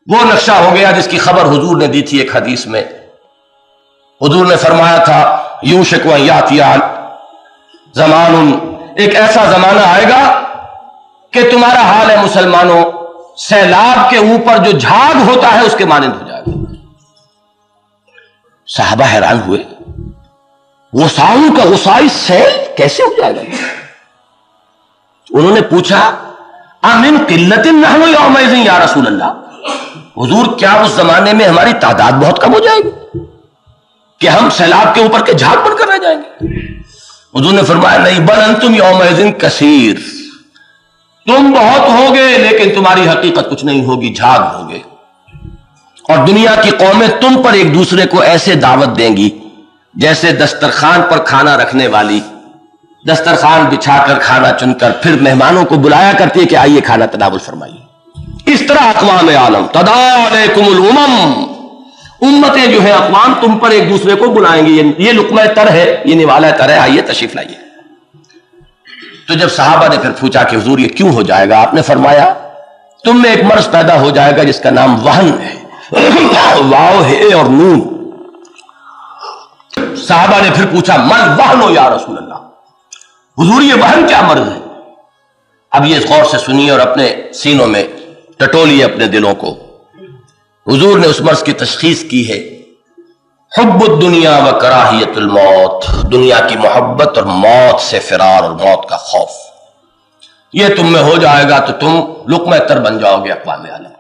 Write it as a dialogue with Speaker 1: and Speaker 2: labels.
Speaker 1: وہ نقشہ ہو گیا جس کی خبر حضور نے دی تھی ایک حدیث میں. حضور نے فرمایا تھا یوشک ان یاتی زمان، ایک ایسا زمانہ آئے گا کہ تمہارا حال ہے مسلمانوں سیلاب کے اوپر جو جھاگ ہوتا ہے اس کے مانند ہو جائے گا. صحابہ حیران ہوئے، غصاؤں کا غصائی سیل کیسے ہو جائے گا؟ انہوں نے پوچھا امن قلت نحن یومئذ یا رسول اللہ، حضور کیا اس زمانے میں ہماری تعداد بہت کم ہو جائے گی کہ ہم سیلاب کے اوپر کے جھاگ بن کر رہ جائیں گے؟ حضور نے فرمایا نہیں، بل انتم یومئذ کثیر، تم بہت ہوگے لیکن تمہاری حقیقت کچھ نہیں ہوگی، جھاگ ہوگے. اور دنیا کی قومیں تم پر ایک دوسرے کو ایسے دعوت دیں گی جیسے دسترخوان پر کھانا رکھنے والی دسترخوان بچھا کر کھانا چن کر پھر مہمانوں کو بلایا کرتی ہے کہ آئیے کھانا تناول فرمائیے. اس طرح اقوام عالم تداعی علیکم الامم، امتیں جو ہیں اقوام تم پر ایک دوسرے کو بلائیں گی. یہ لقمہ تر ہے، یہ نوالہ تر ہے، آئیے تشریف لائیے. تو جب صحابہ نے پھر پوچھا کہ حضور یہ کیوں ہو جائے گا، آپ نے فرمایا تم میں ایک مرض پیدا ہو جائے گا جس کا نام وہن ہے، واو ہے اور نون. صحابہ نے پھر پوچھا من وہن یا رسول اللہ، حضور یہ وہن کیا مرض ہے؟ اب یہ غور سے سنیے اور اپنے سینوں میں ٹٹولیے اپنے دلوں کو. حضور نے اس مرض کی تشخیص کی ہے حب الدنیا و کراہیت الموت، دنیا کی محبت اور موت سے فرار اور موت کا خوف. یہ تم میں ہو جائے گا تو تم لقمہ تر بن جاؤ گے اقوام عالم.